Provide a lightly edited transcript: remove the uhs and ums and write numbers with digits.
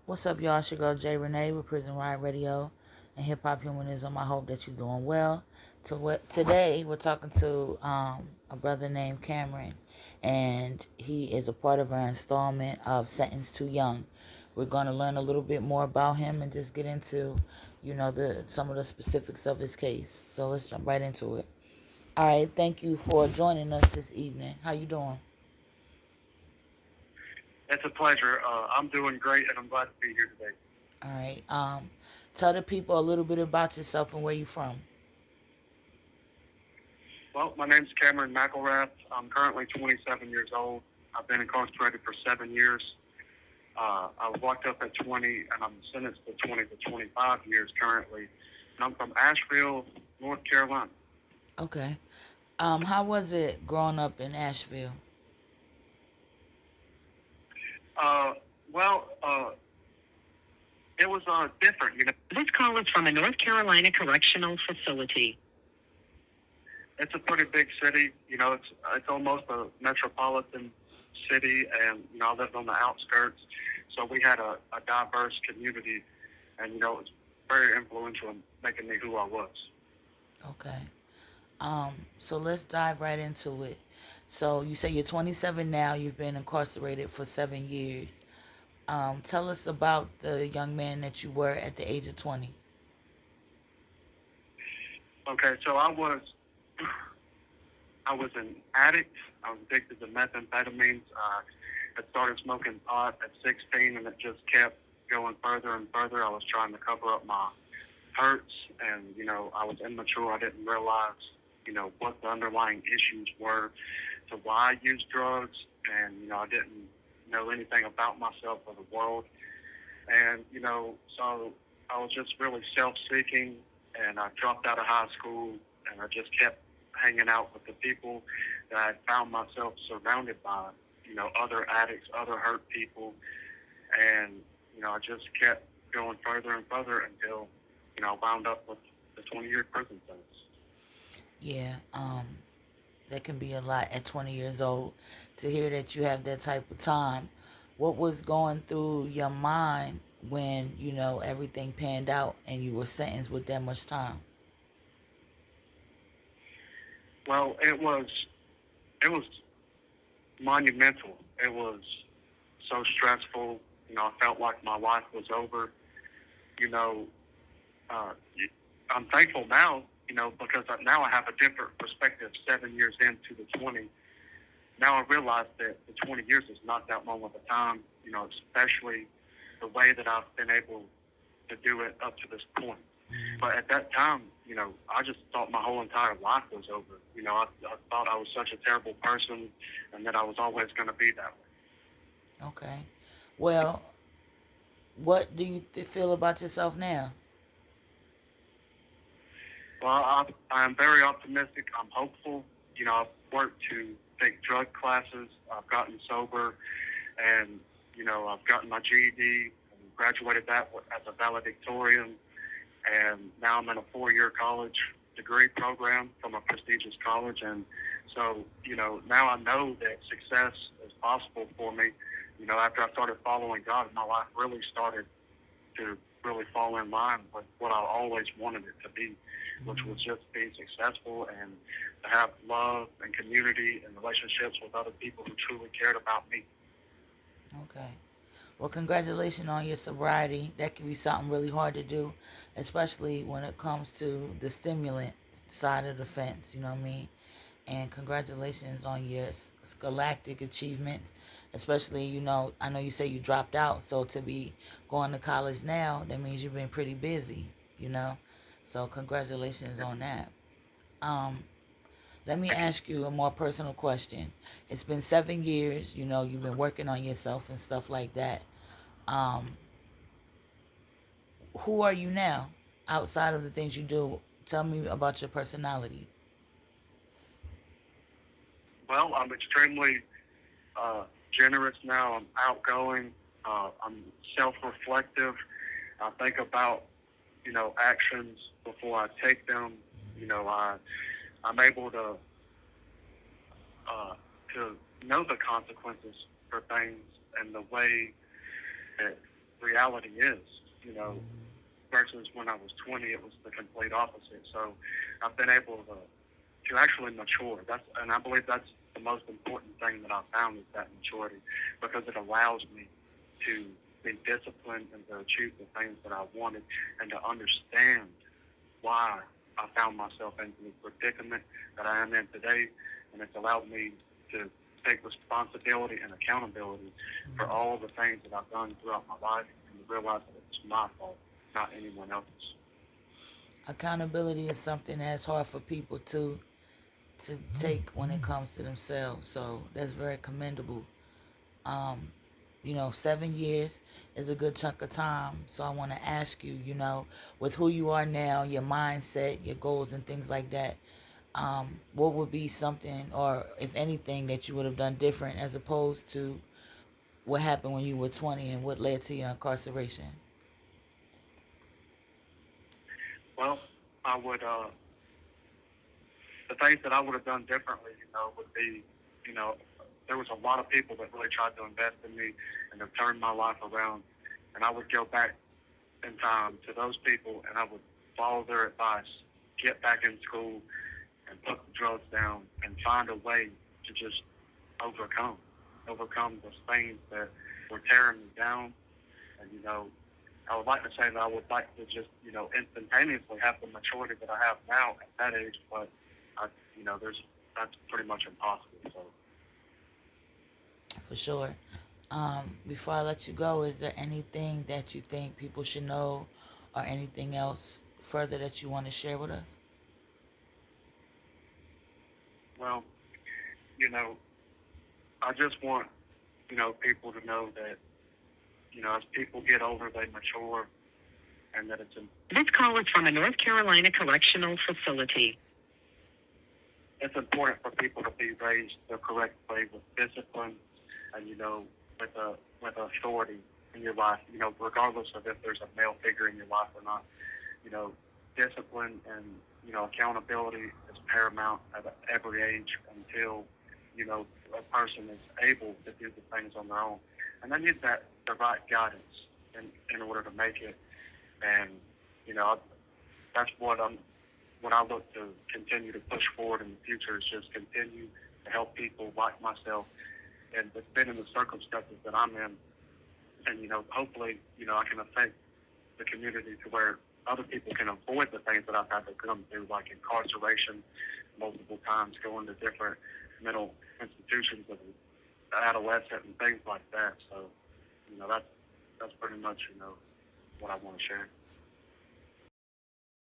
What's up, y'all? It's your girl Jay Renee with Prison Riot Radio and Hip Hop Humanism. I hope that you're doing well. Today, we're talking to a brother named Cameron, and he is a part of our installment of Sentenced Too Young. We're going to learn a little bit more about him and just get into, some of the specifics of his case. So let's jump right into it. All right, thank you for joining us this evening. How you doing? It's a pleasure. I'm doing great, and I'm glad to be here today. All right. Tell the people a little bit about yourself and where you from. Well, my name's Cameron McElrath. I'm currently 27 years old. I've been incarcerated for 7 years. I was locked up at 20, and I'm sentenced to 20 to 25 years currently. And I'm from Asheville, North Carolina. Okay. How was it growing up in Asheville? Uh, well, it was different. This call is from a North Carolina correctional facility. It's a pretty big city. It's almost a metropolitan city, and I lived on the outskirts, so we had a diverse community, and it was very influential in making me who I was. Okay. So let's dive right into it. So you say you're 27 now. You've been incarcerated for 7 years. Tell us about the young man that you were at the age of 20. Okay, so I was an addict. I was addicted to methamphetamines. I started smoking pot at 16, and it just kept going further and further. I was trying to cover up my hurts, and I was immature. I didn't realize what the underlying issues were to why I used drugs, and I didn't know anything about myself or the world, and so I was just really self-seeking, and I dropped out of high school, and I just kept hanging out with the people that I found myself surrounded by, other addicts, other hurt people, and I just kept going further and further until I wound up with the 20-year prison sentence. Yeah. That can be a lot at 20 years old. To hear that you have that type of time, what was going through your mind when everything panned out and you were sentenced with that much time? Well, it was monumental. It was so stressful. I felt like my life was over. You know, uh, I'm thankful now. Because now I have a different perspective. 7 years into the 20, now I realize that the 20 years is not that long of a time. Especially the way that I've been able to do it up to this point. Mm-hmm. But at that time, I just thought my whole entire life was over. I thought I was such a terrible person, and that I was always going to be that way. Okay. Well, what do you feel about yourself now? Well, I'm very optimistic. I'm hopeful. I've worked to take drug classes. I've gotten sober, and I've gotten my GED and graduated that as a valedictorian. And now I'm in a 4-year college degree program from a prestigious college. And so, now I know that success is possible for me. After I started following God, my life really started to really fall in line with what I always wanted it to be, which was just being successful and to have love and community and relationships with other people who truly cared about me. Okay. Well, congratulations on your sobriety. That can be something really hard to do, especially when it comes to the stimulant side of the fence, you know what I mean? And congratulations on your scholastic achievements, especially, I know you say you dropped out, so to be going to college now, that means you've been pretty busy, you know? So congratulations on that. Um, Let me ask you a more personal question. It's been 7 years, you've been working on yourself and stuff like that. Um, who are you now outside of the things you do? Tell me about your personality. Well, I'm extremely generous now. I'm outgoing. I'm self-reflective. I think about, actions before I take them. I'm able uh, to know the consequences for things and the way that reality is, you know, versus when I was 20, it was the complete opposite. So I've been able to actually mature. And I believe that's the most important thing that I found is that maturity, because it allows me to be disciplined and to achieve the things that I wanted and to understand why I found myself into the predicament that I am in today. And it's allowed me to take responsibility and accountability for all the things that I've done throughout my life and to realize that it's my fault, not anyone else's. Accountability is something that's hard for people to take when it comes to themselves. So that's very commendable. Um, 7 years is a good chunk of time. So I want to ask you, with who you are now, your mindset, your goals, and things like that, what would be something, or if anything, that you would have done different as opposed to what happened when you were 20 and what led to your incarceration? Well, I would, the things that I would have done differently, would be, you know, there was a lot of people that really tried to invest in me and to turn my life around. And I would go back in time to those people and I would follow their advice, get back in school and put the drugs down and find a way to just overcome those things that were tearing me down. And, I would like to say that I would like to just, instantaneously have the maturity that I have now at that age, but that's pretty much impossible. So. For sure. Before I let you go, is there anything that you think people should know, or anything else further that you want to share with us? Well, I just want, people to know that, as people get older, they mature, and that This call is from a North Carolina correctional facility. it's important for people to be raised the correct way with discipline and, with authority in your life, regardless of if there's a male figure in your life or not. Discipline and, accountability is paramount at every age until, a person is able to do the things on their own. And they need the right guidance in order to make it. And, that's what I look to continue to push forward in the future, is just continue to help people like myself and that's been in the circumstances that I'm in. And, hopefully, I can affect the community to where other people can avoid the things that I've had to come through, like incarceration multiple times, going to different mental institutions as an adolescent and things like that. So, that's pretty much, what I want to share.